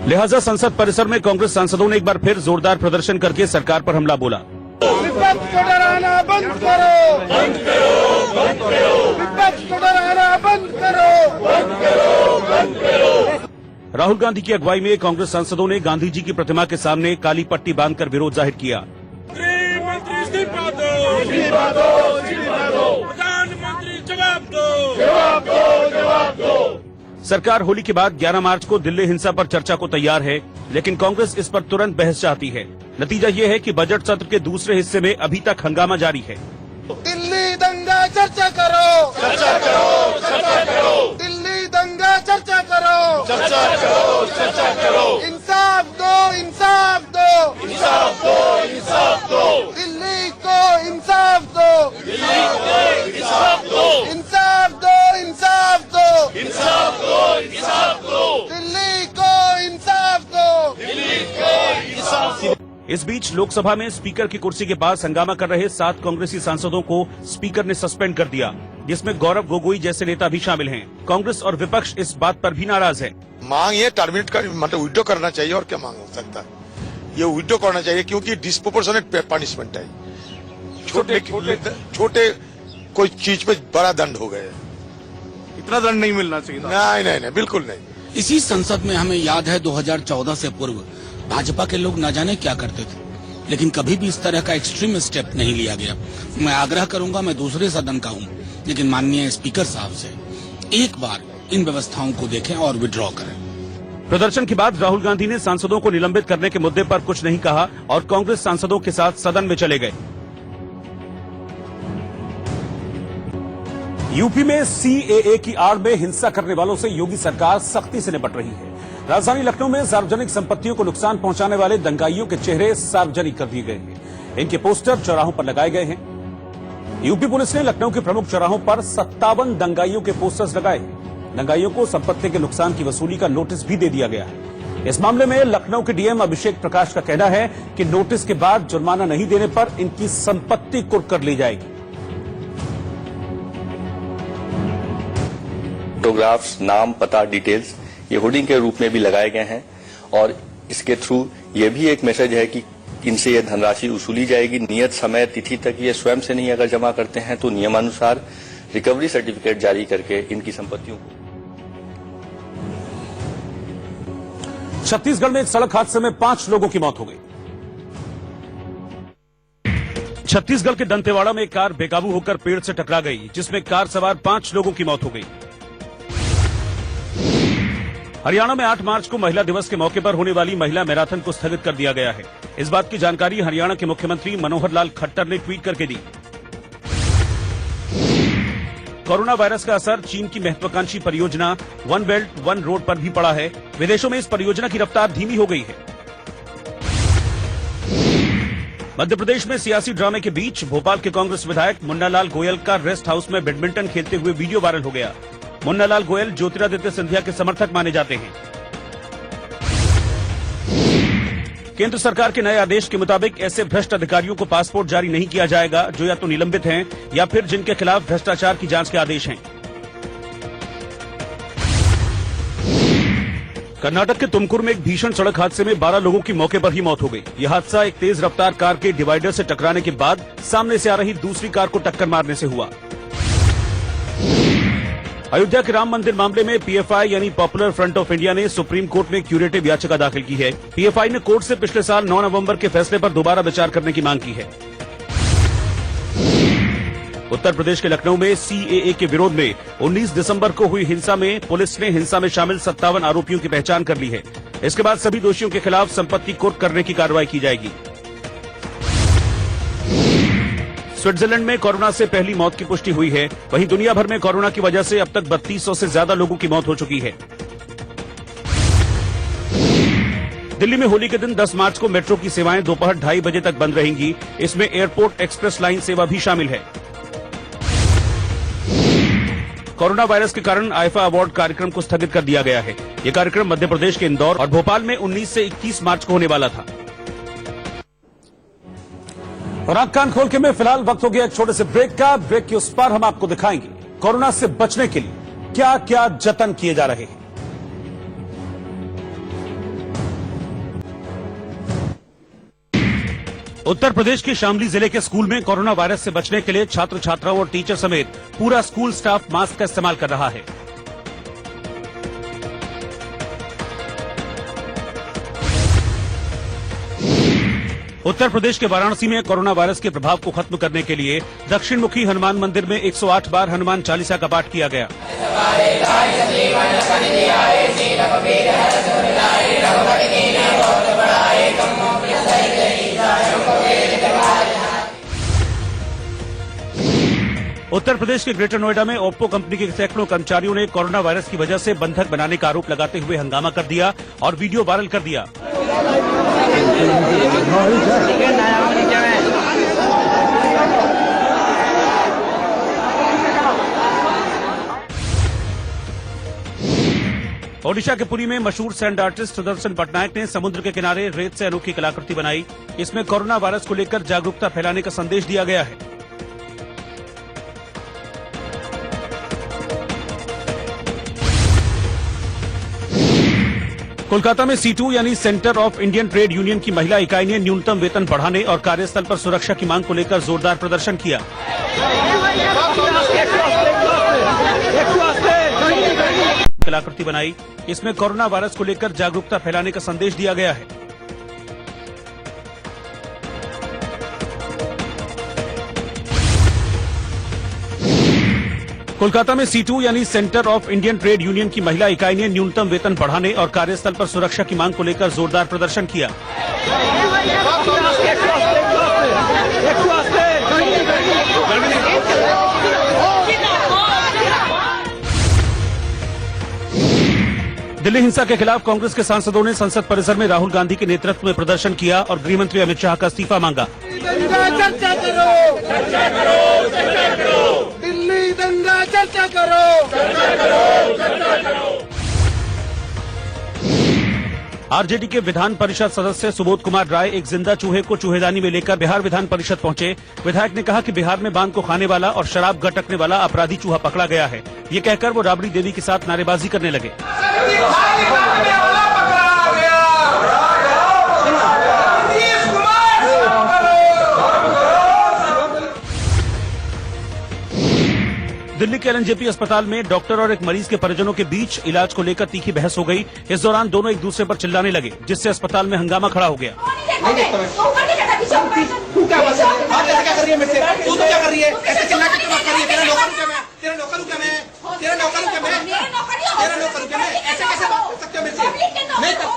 लिहाजा संसद परिसर में कांग्रेस सांसदों ने एक बार फिर जोरदार प्रदर्शन करके सरकार पर हमला बोला। विपक्ष को डराना बंद करो, बंद करो, बंद करो, विपक्ष को डराना बंद करो, बंद करो, बंद करो। राहुल गांधी की अगुवाई में कांग्रेस सांसदों ने गांधी जी की प्रतिमा के सामने काली पट्टी बांधकर विरोध जाहिर किया। गृहमंत्री इस्तीफा दो, इस्तीफा दो, इस्तीफा दो, प्रधानमंत्री जवाब दो, जवाब दो, जवाब दो। सरकार होली के बाद 11 मार्च को दिल्ली हिंसा पर चर्चा को तैयार है, लेकिन कांग्रेस इस पर तुरंत बहस चाहती है। नतीजा ये है कि बजट सत्र के दूसरे हिस्से में अभी तक हंगामा जारी है। दिल्ली दंगा चर्चा करो, चर्चा करो, चर्चा करो, दिल्ली दंगा चर्चा करो, चर्चा करो, चर्चा करो, इंसाफ दो, इंसाफ दो, इंसाफ दो, इंसाफ दो, दिल्ली को इंसाफ दो, दिल्ली को इंसाफ दो, इंसाफ दो, इंसाफ दो, इंसाफ दो, इंसाफ दो, दिल्ली को इंसाफ दो, दिल्ली को इंसाफ दो। इस बीच लोकसभा में स्पीकर की कुर्सी के पास हंगामा कर रहे 7 कांग्रेसी सांसदों को स्पीकर ने सस्पेंड कर दिया, जिसमें गौरव गोगोई जैसे नेता भी शामिल हैं। कांग्रेस और विपक्ष इस बात पर भी नाराज है। मांग ये टर्मिनेट कर मतलब विड्रॉ करना चाहिए, और क्या मांग हो सकता है? ये विड्रॉ करना चाहिए क्योंकि डिस्प्रोपोर्शनेट पनिशमेंट है। छोटे कोई चीज पे बड़ा दंड हो गया, इतना दंड नहीं मिलना चाहिए। नहीं, बिल्कुल नहीं। इसी संसद में हमें याद है 2014 से पूर्व भाजपा के लोग न जाने क्या करते थे, लेकिन कभी भी इस तरह का एक्सट्रीम स्टेप नहीं लिया गया। मैं आग्रह करूंगा, मैं दूसरे सदन का हूं, लेकिन माननीय स्पीकर साहब से एक बार इन व्यवस्थाओं को देखें और विड्रॉ करें। प्रदर्शन के बाद राहुल गांधी ने सांसदों को निलंबित करने के मुद्दे पर कुछ नहीं कहा और कांग्रेस सांसदों के साथ सदन में चले गए। यूपी में सीएए की आड़ में हिंसा करने वालों से योगी सरकार सख्ती से निपट रही है। राजधानी लखनऊ में सार्वजनिक संपत्तियों को नुकसान पहुंचाने वाले दंगाइयों के चेहरे सार्वजनिक कर दिए गए हैं। इनके पोस्टर चौराहों पर लगाए गए हैं। यूपी पुलिस ने लखनऊ के प्रमुख चौराहों पर 57 दंगाइयों के पोस्टर्स लगाए हैं। दंगाइयों को संपत्ति के नुकसान की वसूली का नोटिस भी दे दिया गया है। इस मामले में लखनऊ के डीएम अभिषेक प्रकाश का कहना है कि नोटिस के बाद जुर्माना नहीं देने पर इनकी संपत्ति कुर्क कर ली जाएगी। फोटोग्राफ्स, नाम, पता, डिटेल्स ये होर्डिंग के रूप में भी लगाए गए हैं और इसके थ्रू ये भी एक मैसेज है कि इनसे ये धनराशि वसूली जाएगी। नियत समय तिथि तक ये स्वयं से नहीं अगर जमा करते हैं तो नियमानुसार रिकवरी सर्टिफिकेट जारी करके इनकी संपत्तियों को। छत्तीसगढ़ में एक सड़क हादसे में 5 लोगों की मौत हो गई। छत्तीसगढ़ के दंतेवाड़ा में एक कार बेकाबू होकर पेड़ से टकरा गई, जिसमें कार सवार 5 लोगों की मौत हो गई। हरियाणा में 8 मार्च को महिला दिवस के मौके पर होने वाली महिला मैराथन को स्थगित कर दिया गया है। इस बात की जानकारी हरियाणा के मुख्यमंत्री मनोहर लाल खट्टर ने ट्वीट करके दी। कोरोना वायरस का असर चीन की महत्वाकांक्षी परियोजना वन बेल्ट वन रोड पर भी पड़ा है। विदेशों में इस परियोजना की रफ्तार धीमी हो गई है। मध्य प्रदेश में सियासी ड्रामे के बीच भोपाल के कांग्रेस विधायक मुन्ना लाल गोयल का रेस्ट हाउस में बैडमिंटन खेलते हुए वीडियो वायरल हो गया। मुन्ना लाल गोयल ज्योतिरादित्य सिंधिया के समर्थक माने जाते हैं। केंद्र सरकार के नए आदेश के मुताबिक ऐसे भ्रष्ट अधिकारियों को पासपोर्ट जारी नहीं किया जाएगा जो या तो निलंबित हैं या फिर जिनके खिलाफ भ्रष्टाचार की जांच के आदेश हैं। कर्नाटक के तुमकुर में एक भीषण सड़क हादसे में 12 लोगों की मौके पर ही मौत हो गई। यह हादसा एक तेज रफ्तार कार के डिवाइडर से टकराने के बाद सामने से आ रही दूसरी कार को टक्कर मारने से हुआ। अयोध्या के राम मंदिर मामले में पीएफआई यानी पॉपुलर फ्रंट ऑफ इंडिया ने सुप्रीम कोर्ट में क्यूरेटिव याचिका दाखिल की है। पीएफआई ने कोर्ट से पिछले साल 9 नवंबर के फैसले पर दोबारा विचार करने की मांग की है। उत्तर प्रदेश के लखनऊ में सीएए के विरोध में 19 दिसंबर को हुई हिंसा में पुलिस ने हिंसा में शामिल 57 आरोपियों की पहचान कर ली है। इसके बाद सभी दोषियों के खिलाफ संपत्ति कुर्क करने की कार्रवाई की जाएगी। स्विट्जरलैंड में कोरोना से पहली मौत की पुष्टि हुई है। वहीं दुनिया भर में कोरोना की वजह से अब तक 3200 से ज्यादा लोगों की मौत हो चुकी है। दिल्ली में होली के दिन 10 मार्च को मेट्रो की सेवाएं दोपहर 2:30 बजे तक बंद रहेंगी। इसमें एयरपोर्ट एक्सप्रेस लाइन सेवा भी शामिल है। कोरोना वायरस के कारण आईफा अवार्ड कार्यक्रम को स्थगित कर दिया गया है। यह कार्यक्रम मध्य प्रदेश के इंदौर और भोपाल में 19 से 21 मार्च को होने वाला था। और आंख कान खोल के में फिलहाल वक्त हो गया एक छोटे से ब्रेक का। ब्रेक के उस पार हम आपको दिखाएंगे कोरोना से बचने के लिए क्या क्या जतन किए जा रहे हैं। उत्तर प्रदेश के शामली जिले के स्कूल में कोरोना वायरस से बचने के लिए छात्र छात्राओं और टीचर समेत पूरा स्कूल स्टाफ मास्क का इस्तेमाल कर रहा है। उत्तर प्रदेश के वाराणसी में कोरोना वायरस के प्रभाव को खत्म करने के लिए दक्षिण मुखी हनुमान मंदिर में 108 बार हनुमान चालीसा का पाठ किया गया। उत्तर प्रदेश के ग्रेटर नोएडा में ओप्पो कंपनी के सैकड़ों कर्मचारियों ने कोरोना वायरस की वजह से बंधक बनाने का आरोप लगाते हुए हंगामा कर दिया और वीडियो वायरल कर दिया। ओडिशा के पुरी में मशहूर सैंड आर्टिस्ट सुदर्शन पटनायक ने समुद्र के किनारे रेत से अनोखी कलाकृति बनाई। इसमें कोरोना वायरस को लेकर जागरूकता फैलाने का संदेश दिया गया है। कोलकाता में C2 यानी centre of Indian trade union की महिला इकाई ने न्यूनतम वेतन बढ़ाने और कार्यस्थल पर सुरक्षा की मांग को लेकर जोरदार प्रदर्शन किया। कलाकृति बनाई। इसमें कोरोना वायरस को लेकर जागरूकता फैलाने का संदेश दिया गया है। कोलकाता में C2 यानी centre of Indian trade union की महिला इकाई ने न्यूनतम वेतन बढ़ाने और कार्यस्थल पर सुरक्षा की मांग को लेकर जोरदार प्रदर्शन किया। दिल्ली हिंसा के खिलाफ कांग्रेस के सांसदों ने संसद परिसर में राहुल गांधी के नेतृत्व में प्रदर्शन किया और गृह मंत्री अमित शाह का इस्तीफा मांगा। चर्चा करो, चर्चा करो, चर्चा करो, दिल्ली दंगा चर्चा करो, चर्चा करो, चर्चा करो। आरजेडी के विधान परिषद सदस्य सुबोध कुमार राय एक जिंदा चूहे को चूहेदानी में लेकर बिहार विधान परिषद पहुंचे। विधायक ने कहा कि बिहार में बांग को खाने वाला और शराब गटकने वाला अपराधी चूहा पकड़ा गया है। ये कहकर वो राबड़ी देवी के साथ नारेबाजी करने लगे। दिल्ली के एलएनजेपी अस्पताल में डॉक्टर और एक मरीज के परिजनों के बीच इलाज को लेकर तीखी बहस हो गई। इस दौरान दोनों एक दूसरे पर चिल्लाने लगे, जिससे अस्पताल में हंगामा खड़ा हो गया। तू क्या कर रही है मेरे से? तू तो क्या कर रही है? ऐसे चिल्ला के बात कर रही है? तेरा नौकर हूं क्या मैं? तेरा नौकर हूं क्या मैं? तेरा नौकर हूं क्या मैं? तेरा नौकर हूं क्या मैं? ऐसे कैसे बात कर सकते हो मेरे से? मैं तो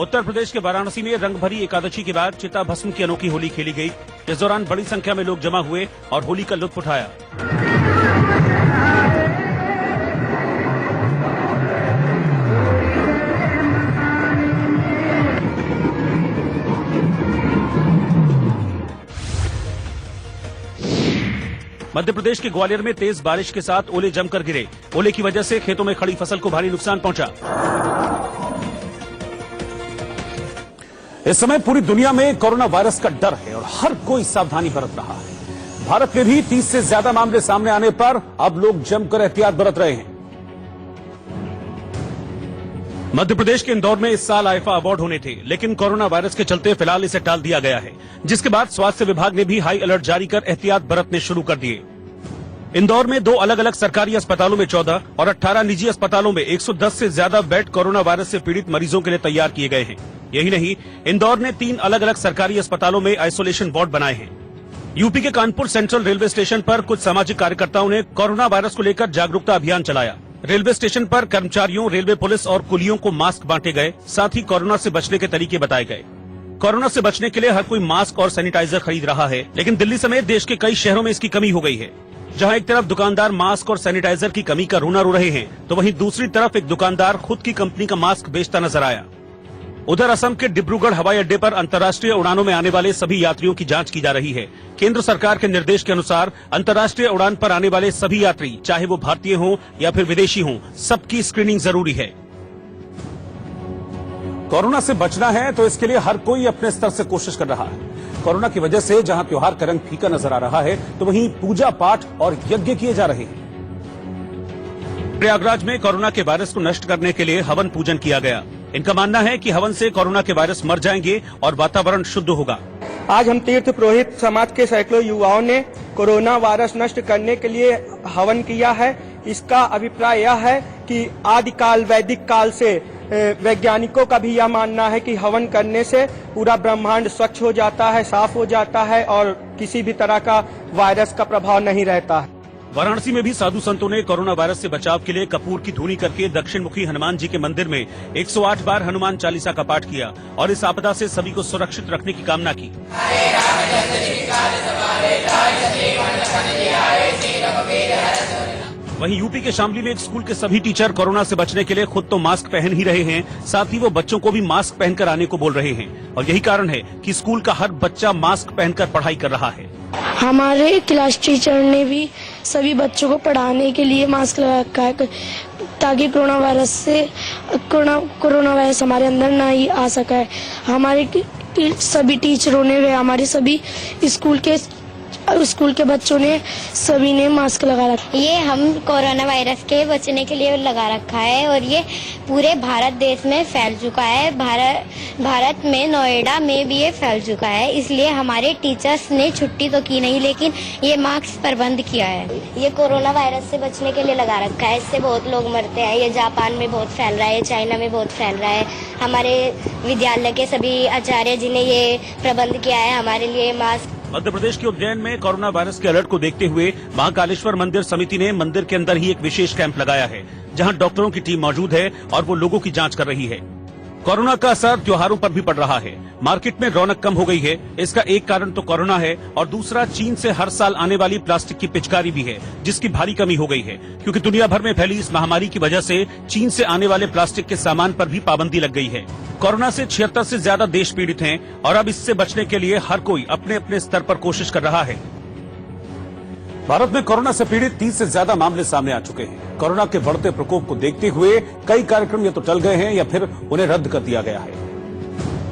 उत्तर प्रदेश के वाराणसी में रंग भरी एकादशी के बाद चिता भस्म की अनोखी होली खेली गई। इस दौरान बड़ी संख्या में लोग जमा हुए और होली का लुत्फ उठाया। मध्य प्रदेश के ग्वालियर में तेज बारिश के साथ ओले जमकर गिरे। ओले की वजह से खेतों में खड़ी फसल को भारी नुकसान पहुंचा। इस समय पूरी दुनिया में कोरोना वायरस का डर है और हर कोई सावधानी बरत रहा है। भारत में भी 30 से ज्यादा मामले सामने आने पर अब लोग जमकर एहतियात बरत रहे हैं। मध्य प्रदेश के इंदौर में इस साल आईफा अवार्ड होने थे, लेकिन कोरोना वायरस के चलते फिलहाल इसे टाल दिया गया है, जिसके बाद स्वास्थ्य विभाग ने भी हाई अलर्ट जारी कर एहतियात बरतने शुरू कर दिए। इंदौर में 2 अलग अलग सरकारी अस्पतालों में 14 और 18 निजी अस्पतालों में 110 से ज्यादा बेड कोरोना वायरस से पीड़ित मरीजों के लिए तैयार किए गए हैं। यही नहीं, इंदौर ने 3 अलग अलग सरकारी अस्पतालों में आइसोलेशन वार्ड बनाए हैं। यूपी के कानपुर सेंट्रल रेलवे स्टेशन पर कुछ सामाजिक कार्यकर्ताओं ने कोरोना वायरस को लेकर जागरूकता अभियान चलाया। रेलवे स्टेशन पर कर्मचारियों, रेलवे पुलिस और कुलियों को मास्क बांटे गए। साथ ही कोरोना से बचने के तरीके बताए गए। कोरोना से बचने के लिए हर कोई मास्क और सैनिटाइजर खरीद रहा है, लेकिन दिल्ली समेत देश के कई शहरों में इसकी कमी हो गई है। जहां एक तरफ दुकानदार मास्क और सैनिटाइजर की कमी का रोना रो रहे हैं, तो वहीं दूसरी तरफ एक दुकानदार खुद की कंपनी का मास्क बेचता नजर आया। उधर असम के डिब्रूगढ़ हवाई अड्डे पर अंतर्राष्ट्रीय उड़ानों में आने वाले सभी यात्रियों की जांच की जा रही है। केंद्र सरकार के निर्देश के अनुसार अंतर्राष्ट्रीय उड़ान पर आने वाले सभी यात्री, चाहे वो भारतीय हों या फिर विदेशी हों, सबकी स्क्रीनिंग जरूरी है। कोरोना से बचना है तो इसके लिए हर कोई अपने स्तर से कोशिश कर रहा है। कोरोना की वजह से जहां त्योहार का रंग फीका नजर आ रहा है, तो वहीं पूजा पाठ और यज्ञ किए जा रहे हैं। प्रयागराज में कोरोना के वायरस को नष्ट करने के लिए हवन पूजन किया गया। इनका मानना है कि हवन से कोरोना के वायरस मर जाएंगे और वातावरण शुद्ध होगा। आज हम तीर्थ पुरोहित समाज के सैकड़ों युवाओं ने कोरोना वायरस नष्ट करने के लिए हवन किया है। इसका अभिप्राय यह है कि आदिकाल वैदिक काल से वैज्ञानिकों का भी यह मानना है कि हवन करने से पूरा ब्रह्मांड स्वच्छ हो जाता है, साफ हो जाता है और किसी भी तरह का वायरस का प्रभाव नहीं रहता है। वाराणसी में भी साधु संतों ने कोरोना वायरस से बचाव के लिए कपूर की धूनी करके दक्षिण मुखी हनुमान जी के मंदिर में 108 बार हनुमान चालीसा का पाठ किया और इस आपदा से सभी को सुरक्षित रखने की कामना की। वहीं यूपी के शामली में एक स्कूल के सभी टीचर कोरोना से बचने के लिए खुद तो मास्क पहन ही रहे हैं, साथ ही वो बच्चों को भी मास्क पहनकर आने को बोल रहे हैं और यही कारण है कि स्कूल का हर बच्चा मास्क पहनकर पढ़ाई कर रहा है। हमारे क्लास टीचर ने भी सभी बच्चों को पढ़ाने के लिए मास्क लगा रखा है ताकि कोरोना वायरस हमारे अंदर ना ही आ सका है। हमारे सभी टीचरों ने व हमारे सभी स्कूल के बच्चों ने सभी ने मास्क लगा रखा। ये हम कोरोना वायरस के बचने के लिए लगा रखा है और ये पूरे भारत देश में फैल चुका है। भारत में नोएडा में भी ये फैल चुका है, इसलिए हमारे टीचर्स ने छुट्टी तो की नहीं लेकिन ये मास्क पर बंद किया है। ये कोरोना वायरस से बचने के लिए लगा रखा है, इससे बहुत लोग मरते हैं। ये जापान में बहुत फैल रहा है, चाइना में बहुत फैल रहा है। हमारे विद्यालय के सभी आचार्य जी ने ये प्रबंध किया है हमारे लिए मास्क। मध्य प्रदेश के उज्जैन में कोरोना वायरस के अलर्ट को देखते हुए महाकालेश्वर मंदिर समिति ने मंदिर के अंदर ही एक विशेष कैंप लगाया है, जहां डॉक्टरों की टीम मौजूद है और वो लोगों की जांच कर रही है। कोरोना का असर त्योहारों पर भी पड़ रहा है। मार्केट में रौनक कम हो गई है। इसका एक कारण तो कोरोना है और दूसरा चीन से हर साल आने वाली प्लास्टिक की पिचकारी भी है, जिसकी भारी कमी हो गई है, क्योंकि दुनिया भर में फैली इस महामारी की वजह से चीन से आने वाले प्लास्टिक के सामान पर भी पाबंदी लग गई है। कोरोना से 76 से ज्यादा देश पीड़ित हैं और अब इससे बचने के लिए हर कोई अपने अपने स्तर पर कोशिश कर रहा है। भारत में कोरोना से पीड़ित 30 से ज्यादा मामले सामने आ चुके हैं। कोरोना के बढ़ते प्रकोप को देखते हुए कई कार्यक्रम या तो टल गए हैं या फिर उन्हें रद्द कर दिया गया है।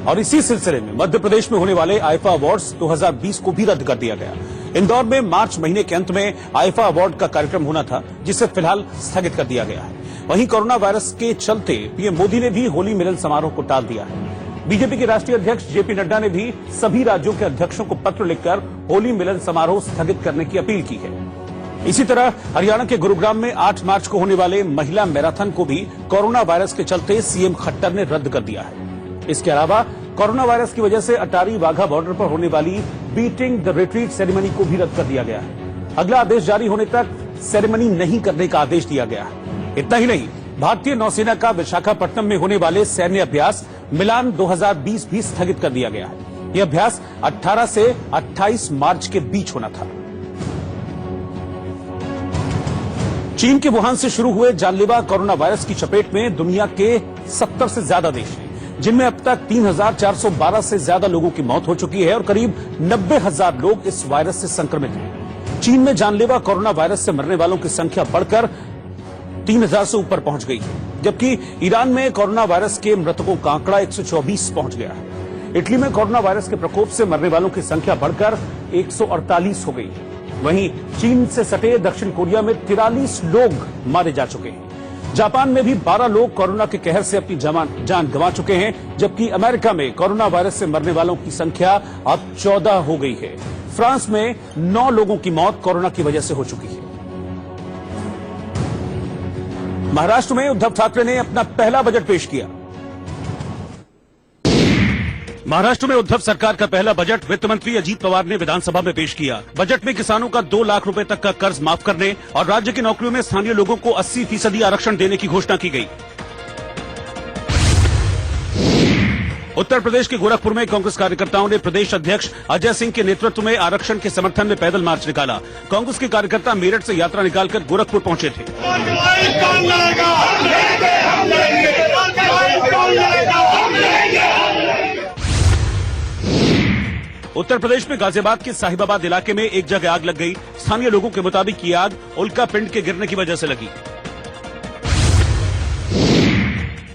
और इसी सिलसिले में मध्य प्रदेश में होने वाले आईफा अवार्ड्स 2020 को भी रद्द कर दिया गया। इंदौर में मार्च महीने के अंत में आईफा अवार्ड का कार्यक्रम होना था, जिसे फिलहाल स्थगित कर दिया गया है। वहीं कोरोना वायरस के चलते पीएम मोदी ने भी होली मिलन समारोह को टाल दिया है। बीजेपी के राष्ट्रीय अध्यक्ष जेपी नड्डा ने भी सभी राज्यों के अध्यक्षों को पत्र लिखकर होली मिलन समारोह स्थगित करने की अपील की है। इसी तरह हरियाणा के गुरुग्राम में 8 मार्च को होने वाले महिला मैराथन को भी कोरोना वायरस के चलते सीएम खट्टर ने रद्द कर दिया है। इसके अलावा कोरोना वायरस की वजह से अटारी वाघा बॉर्डर पर होने वाली बीटिंग द रिट्रीट सेरेमनी को भी रद्द कर दिया गया है। अगला आदेश जारी होने तक सेरेमनी नहीं करने का आदेश दिया गया है। इतना ही नहीं, भारतीय नौसेना का विशाखापट्टनम में होने वाले सैन्य अभ्यास मिलान 2020 भी स्थगित कर दिया गया है। यह अभ्यास 18 से 28 मार्च के बीच होना था। चीन के वुहान से शुरू हुए जानलेवा कोरोना वायरस की चपेट में दुनिया के 70 से ज्यादा देश हैं, जिनमें अब तक 3,412 से ज्यादा लोगों की मौत हो चुकी है और करीब 90,000 लोग इस वायरस से संक्रमित हैं। चीन में जानलेवा कोरोना वायरस से मरने वालों की संख्या बढ़कर 3,000 से ऊपर पहुंच गई है, जबकि ईरान में कोरोना वायरस के मृतकों का आंकड़ा 124 पहुंच गया है। इटली में कोरोना वायरस के प्रकोप से मरने वालों की संख्या बढ़कर 148 हो गई है। वहीं चीन से सटे दक्षिण कोरिया में 43 लोग मारे जा चुके हैं। जापान में भी 12 लोग कोरोना के कहर से अपनी जान गंवा चुके हैं, जबकि अमेरिका में कोरोना वायरस से मरने वालों की संख्या अब 14 हो गई है। फ्रांस में 9 लोगों की मौत कोरोना की वजह से हो चुकी है। महाराष्ट्र में उद्धव ठाकरे ने अपना पहला बजट पेश किया। महाराष्ट्र में उद्धव सरकार का पहला बजट वित्त मंत्री अजीत पवार ने विधानसभा में पेश किया। बजट में किसानों का 2 लाख रुपए तक का कर्ज माफ करने और राज्य की नौकरियों में स्थानीय लोगों को 80% आरक्षण देने की घोषणा की गई। उत्तर प्रदेश के गोरखपुर में कांग्रेस कार्यकर्ताओं ने प्रदेश अध्यक्ष अजय सिंह के नेतृत्व में आरक्षण के समर्थन में पैदल मार्च निकाला। कांग्रेस के कार्यकर्ता मेरठ से यात्रा निकालकर गोरखपुर पहुंचे थे। उत्तर प्रदेश में गाजियाबाद के साहिबाबाद इलाके में एक जगह आग लग गई। स्थानीय लोगों के मुताबिक ये आग उल्का पिंड के गिरने की वजह से लगी।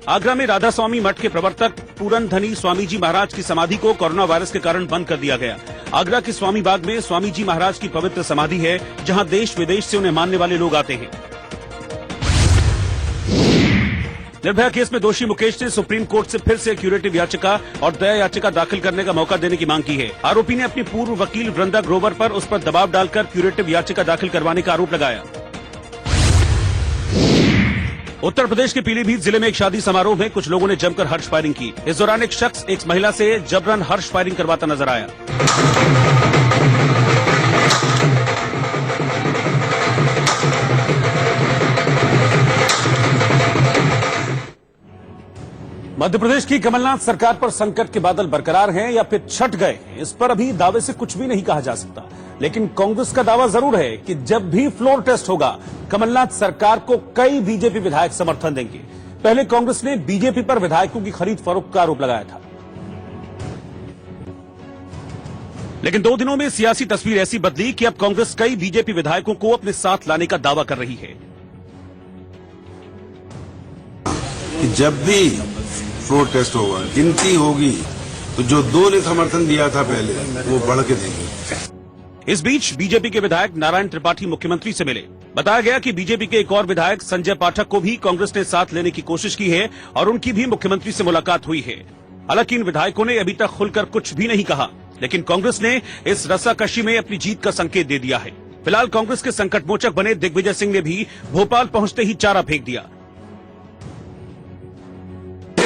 आगरा में राधा स्वामी मठ के प्रवर्तक पूरन धनी स्वामी जी महाराज की समाधि को कोरोना वायरस के कारण बंद कर दिया गया। आगरा के स्वामी बाग में स्वामी जी महाराज की पवित्र समाधि है, जहां देश विदेश से उन्हें मानने वाले लोग आते हैं। निर्भया केस में दोषी मुकेश ने सुप्रीम कोर्ट से फिर से क्यूरेटिव याचिका और दया याचिका दाखिल करने का मौका देने की मांग की है। आरोपी ने अपनी पूर्व वकील वृंदा ग्रोवर पर उस पर दबाव डालकर क्यूरेटिव याचिका दाखिल करवाने का आरोप लगाया। उत्तर प्रदेश के पीलीभीत जिले में एक शादी समारोह में कुछ लोगों ने जमकर हर्ष फायरिंग की। इस दौरान एक शख्स एक महिला से जबरन हर्ष फायरिंग करवाता नजर आया। मध्य प्रदेश की कमलनाथ सरकार पर संकट के बादल बरकरार हैं या फिर छट गए हैं, इस पर अभी दावे से कुछ भी नहीं कहा जा सकता। लेकिन कांग्रेस का दावा जरूर है कि जब भी फ्लोर टेस्ट होगा, कमलनाथ सरकार को कई बीजेपी विधायक समर्थन देंगे। पहले कांग्रेस ने बीजेपी पर विधायकों की खरीद फरोख्त का आरोप लगाया था। लेकिन 2 दिनों में सियासी तस्वीर ऐसी बदली कि अब कांग्रेस कई बीजेपी विधायकों को अपने साथ लाने का दावा कर रही है। जब भी प्रोटेस्ट होगा, गिनती होगी, तो जो 2 ने समर्थन दिया था पहले, वो बढ़ के देंगे। इस बीच बीजेपी के विधायक नारायण त्रिपाठी मुख्यमंत्री से मिले। बताया गया कि बीजेपी के एक और विधायक संजय पाठक को भी कांग्रेस ने साथ लेने की कोशिश की है और उनकी भी मुख्यमंत्री से मुलाकात हुई है। हालांकि इन विधायकों ने अभी तक खुलकर कुछ भी नहीं कहा, लेकिन कांग्रेस ने इस रस्साकशी में अपनी जीत का संकेत दे दिया है। फिलहाल कांग्रेस के संकट मोचक बने दिग्विजय सिंह ने भी भोपाल पहुंचते ही चारा फेंक दिया।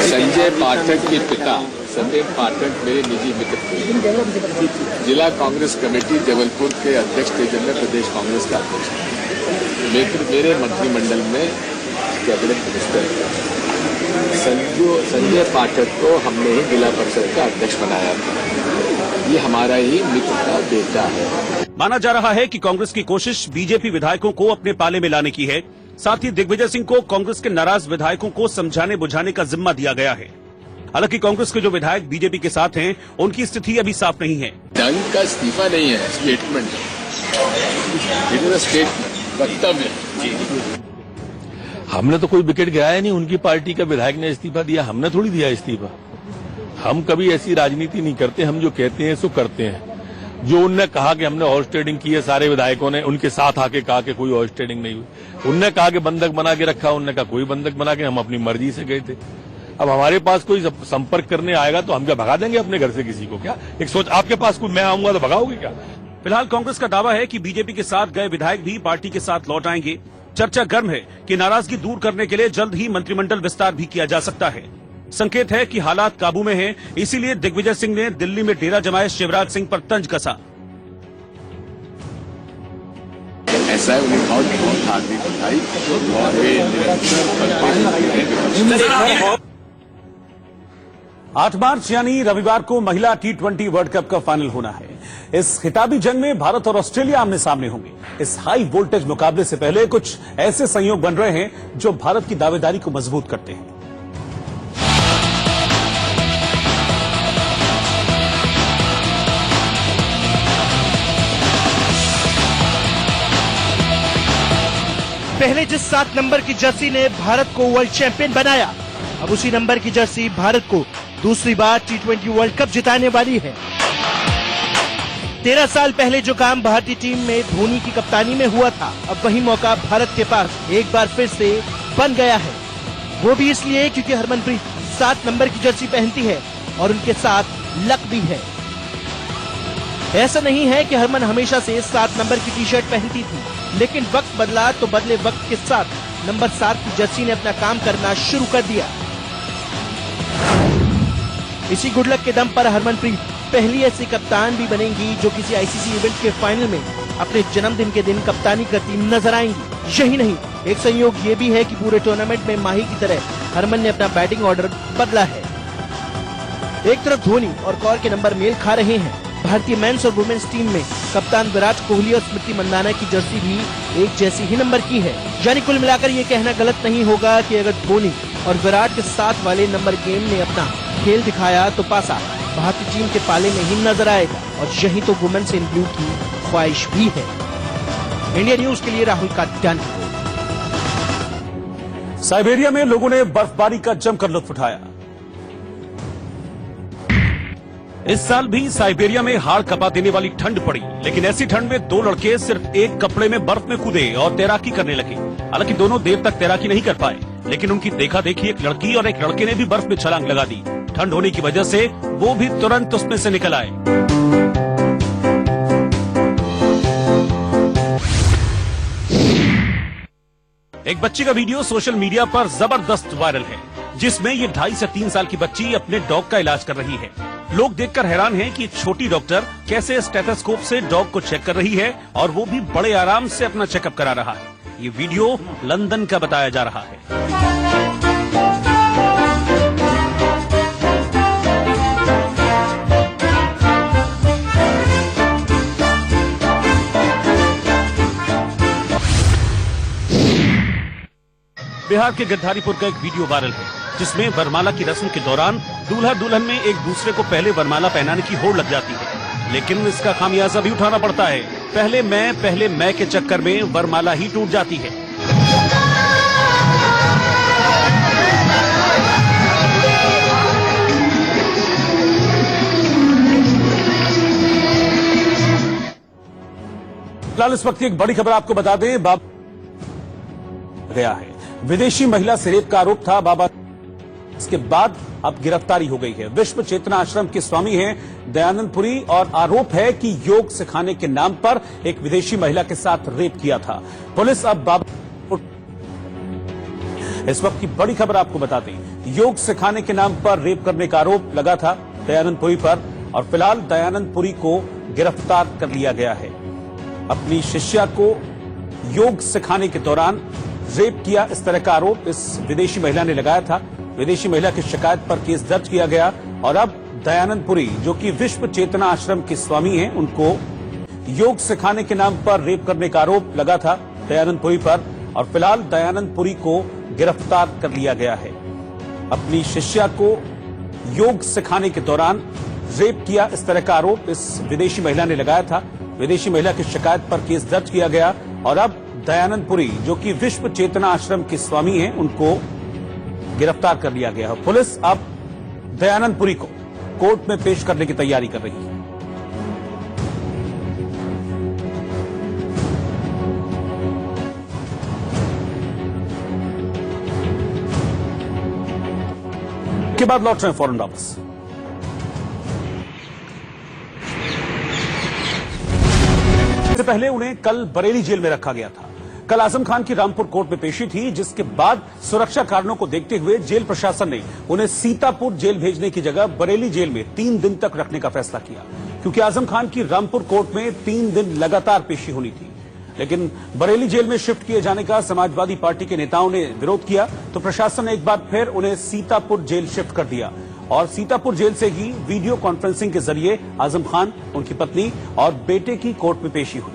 संजय पाठक के पिता संजय पाठक मेरे निजी मित्र थे। जिला कांग्रेस कमेटी जबलपुर के अध्यक्ष थे जब मैं प्रदेश कांग्रेस का अध्यक्ष था। मेरे मंत्रिमंडल में कैबिनेट मिनिस्टर थे। संजय पाठक को हमने ही जिला परिषद का अध्यक्ष बनाया था। ये हमारा ही मित्र का बेटा है। माना जा रहा है कि कांग्रेस की कोशिश बीजेपी विधायकों को अपने पाले में लाने की है। साथ ही दिग्विजय सिंह को कांग्रेस के नाराज विधायकों को समझाने बुझाने का जिम्मा दिया गया है। हालांकि कांग्रेस के जो विधायक बीजेपी के साथ हैं, उनकी स्थिति अभी साफ नहीं है। जंग का इस्तीफा नहीं है, स्टेटमेंट है, स्टेटमेंट वक्तव्य। हमने तो कोई विकेट गिराया नहीं, उनकी पार्टी का विधायक ने इस्तीफा दिया, हमने थोड़ी दिया इस्तीफा। हम कभी ऐसी राजनीति नहीं करते, हम जो कहते हैं सो करते हैं। जो उनने कहा कि हमने हॉर्स ट्रेडिंग की है, सारे विधायकों ने उनके साथ आके कहा कि कोई हॉर्स ट्रेडिंग नहीं हुई। उनने कहा कि बंधक बना के रखा, उनने कहा कोई बंधक बना के, हम अपनी मर्जी से गए थे। अब हमारे पास कोई संपर्क करने आएगा तो हम क्या भगा देंगे अपने घर से किसी को? क्या एक सोच, आपके पास कोई मैं आऊंगा तो भगाओगे क्या? फिलहाल कांग्रेस का दावा है कि बीजेपी के साथ गए विधायक भी पार्टी के साथ लौट आएंगे। चर्चा गर्म है कि नाराजगी दूर करने के लिए जल्द ही मंत्रिमंडल विस्तार भी किया जा सकता है। संकेत है कि हालात काबू में हैं, इसीलिए दिग्विजय सिंह ने दिल्ली में डेरा जमाए शिवराज सिंह पर तंज कसा। ऐसा है, उन्हें बहुत आदमी बताई और 8 मार्च यानी रविवार को महिला T20 वर्ल्ड कप का फाइनल होना है। इस खिताबी जंग में भारत और ऑस्ट्रेलिया आमने सामने होंगे। इस हाई वोल्टेज मुकाबले से पहले कुछ ऐसे संयोग बन रहे हैं जो भारत की दावेदारी को मजबूत करते हैं। पहले जिस 7 नंबर की जर्सी ने भारत को वर्ल्ड चैंपियन बनाया, अब उसी नंबर की जर्सी भारत को दूसरी बार T20 वर्ल्ड कप जिताने वाली है। 13 साल पहले जो काम भारतीय टीम में धोनी की कप्तानी में हुआ था, अब वही मौका भारत के पास एक बार फिर से बन गया है। वो भी इसलिए क्योंकि हरमनप्रीत 7 नंबर की जर्सी पहनती है और उनके साथ लक भी है। ऐसा नहीं है कि हरमन हमेशा से 7 नंबर की टी-शर्ट पहनती थी, लेकिन वक्त बदला तो बदले वक्त के साथ नंबर 7 की जर्सी ने अपना काम करना शुरू कर दिया। इसी गुड लक के दम पर हरमनप्रीत पहली ऐसी कप्तान भी बनेंगी जो किसी आईसीसी इवेंट के फाइनल में अपने जन्मदिन के दिन कप्तानी करती नजर आएंगी। यही नहीं, एक संयोग ये भी है कि पूरे टूर्नामेंट में माही की तरह हरमन ने अपना बैटिंग ऑर्डर बदला है। एक तरफ धोनी और कौर के नंबर मेल खा रहे हैं। भारतीय मेंस और वुमेन्स टीम में कप्तान विराट कोहली और स्मृति मंदाना की जर्सी भी एक जैसी ही नंबर की है। यानी कुल मिलाकर ये कहना गलत नहीं होगा कि अगर धोनी और विराट के साथ वाले नंबर गेम ने अपना खेल दिखाया तो पासा भारतीय टीम के पाले में ही नजर आएगा। और यही तो वुमेन्स इन ब्लू की ख्वाहिश भी है। इंडिया न्यूज के लिए राहुल कात्यान। साइबेरिया में लोगों ने बर्फबारी का जमकर लुत्फ उठाया। इस साल भी साइबेरिया में हाड़ कपा देने वाली ठंड पड़ी, लेकिन ऐसी ठंड में 2 लड़के सिर्फ एक कपड़े में बर्फ में कूदे और तैराकी करने लगे। हालांकि दोनों देर तक तैराकी नहीं कर पाए, लेकिन उनकी देखा देखी एक लड़की और एक लड़के ने भी बर्फ में छलांग लगा दी। ठंड होने की वजह से वो भी तुरंत उसमें से निकल आए। एक बच्ची का वीडियो सोशल मीडिया पर जबरदस्त वायरल है, जिसमें ये 2.5 से 3 साल की बच्ची अपने डॉग का इलाज कर रही है। लोग देखकर हैरान हैं कि छोटी डॉक्टर कैसे स्टेथोस्कोप से डॉग को चेक कर रही है और वो भी बड़े आराम से अपना चेकअप करा रहा है। ये वीडियो लंदन का बताया जा रहा है। बिहार के गिरधारीपुर का एक वीडियो वायरल है, जिसमें वरमाला की रस्म के दौरान दूल्हा दुल्हन में एक दूसरे को पहले वरमाला पहनाने की होड़ लग जाती है। लेकिन इसका खामियाजा भी उठाना पड़ता है। पहले मैं के चक्कर में वरमाला ही टूट जाती है। फिलहाल इस वक्त एक बड़ी खबर आपको बता दें, गया है विदेशी महिला से रेप का आरोप था बाबा, इसके बाद अब गिरफ्तारी हो गई है। विश्व चेतना आश्रम के स्वामी हैं दयानंद पुरी और आरोप है कि योग सिखाने के नाम पर एक विदेशी महिला के साथ रेप किया था। पुलिस अब बाबा, इस वक्त की बड़ी खबर आपको बता दें, योग सिखाने के नाम पर रेप करने का आरोप लगा था दयानंद पुरी पर और फिलहाल दयानंद पुरी को गिरफ्तार कर लिया गया है। अपनी शिष्या को योग सिखाने के दौरान रेप किया, इस तरह का आरोप इस विदेशी महिला ने लगाया था। विदेशी महिला की शिकायत पर केस दर्ज किया गया और अब दयानंद पुरी, जो कि विश्व चेतना आश्रम के स्वामी हैं, उनको योग सिखाने के नाम पर रेप करने का आरोप लगा था दयानंद पुरी पर और फिलहाल दयानंद पुरी को गिरफ्तार कर लिया गया है। अपनी शिष्या को योग सिखाने के दौरान रेप किया, इस तरह का आरोप इस विदेशी महिला ने लगाया था। विदेशी महिला की शिकायत पर केस दर्ज किया गया और अब दयानंद पुरी, जो कि विश्व चेतना आश्रम के स्वामी हैं, उनको गिरफ्तार कर लिया गया है। पुलिस अब दयानंद पुरी को कोर्ट में पेश करने की तैयारी कर रही है। के बाद लौट रहे हैं फौरन वापस। इससे पहले उन्हें कल बरेली जेल में रखा गया था। कल आजम खान की रामपुर कोर्ट में पेशी थी, जिसके बाद सुरक्षा कारणों को देखते हुए जेल प्रशासन ने उन्हें सीतापुर जेल भेजने की जगह बरेली जेल में 3 दिन तक रखने का फैसला किया, क्योंकि आजम खान की रामपुर कोर्ट में 3 दिन लगातार पेशी होनी थी। लेकिन बरेली जेल में शिफ्ट किए जाने का समाजवादी पार्टी के नेताओं ने विरोध किया, तो प्रशासन ने एक बार फिर उन्हें सीतापुर जेल शिफ्ट कर दिया और सीतापुर जेल से ही वीडियो कॉन्फ्रेंसिंग के जरिए आजम खान, उनकी पत्नी और बेटे की कोर्ट में पेशी हुई।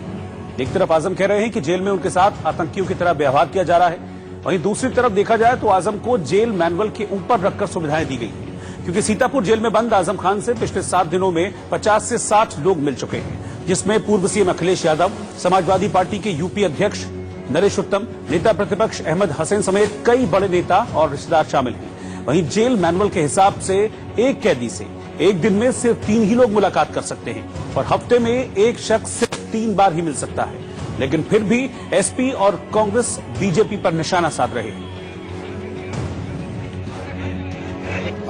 एक तरफ आजम कह रहे हैं कि जेल में उनके साथ आतंकियों की तरह व्यवहार किया जा रहा है, वहीं दूसरी तरफ देखा जाए तो आजम को जेल मैनुअल के ऊपर रखकर सुविधाएं दी गई हैं, क्योंकि सीतापुर जेल में बंद आजम खान से पिछले 7 दिनों में 50 से 60 लोग मिल चुके हैं, जिसमें पूर्व सीएम अखिलेश यादव, समाजवादी पार्टी के यूपी अध्यक्ष नरेश उत्तम, नेता प्रतिपक्ष अहमद हसन समेत कई बड़े नेता और रिश्तेदार शामिल हैं। वहीं जेल मैनुअल के हिसाब से एक कैदी से एक दिन में सिर्फ 3 ही लोग मुलाकात कर सकते हैं और हफ्ते में एक शख्स सिर्फ 3 बार ही मिल सकता है। लेकिन फिर भी एसपी और कांग्रेस बीजेपी पर निशाना साध रहे हैं।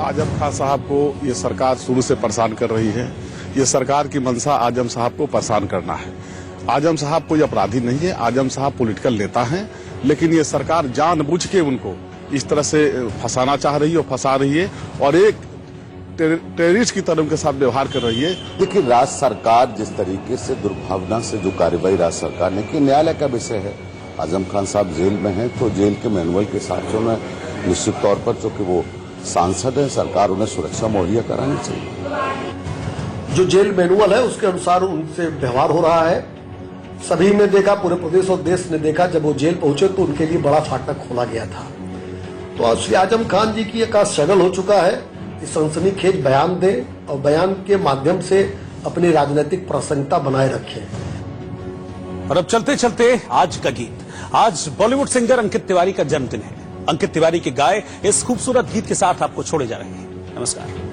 आजम खान साहब को ये सरकार शुरू से परेशान कर रही है। ये सरकार की मंशा आजम साहब को परेशान करना है। आजम साहब कोई अपराधी नहीं है, आजम साहब पॉलिटिकल नेता हैं, लेकिन ये सरकार जानबूझ के उनको इस तरह से फंसाना चाह रही है और फंसा रही है और एक टेररिस्ट की तरह उनके साथ व्यवहार कर रही है। देखिए, राज्य सरकार जिस तरीके से दुर्भावना से जो कार्रवाई राज्य सरकार ने की, न्यायालय का विषय है। आजम खान साहब जेल में हैं तो जेल के मैनुअल के हिसाब से उन्हें निश्चित तौर पर, चूंकि वो सांसद है, सरकार उन्हें सुरक्षा मुहैया करानी चाहिए। जो जेल मैनुअल है उसके अनुसार उनसे व्यवहार हो रहा है। सभी ने देखा, पूरे प्रदेश और देश ने देखा, जब वो जेल पहुंचे तो उनके लिए बड़ा फाटक खोला गया था। तो श्री आजम खान जी की एक स्ट्रगल हो चुका है कि सनसनीखेज बयान दे और बयान के माध्यम से अपनी राजनीतिक प्रासंगिकता बनाए रखें। और अब चलते चलते आज का गीत। आज बॉलीवुड सिंगर अंकित तिवारी का जन्मदिन है। अंकित तिवारी के गाए इस खूबसूरत गीत के साथ आपको छोड़े जा रहे हैं। नमस्कार।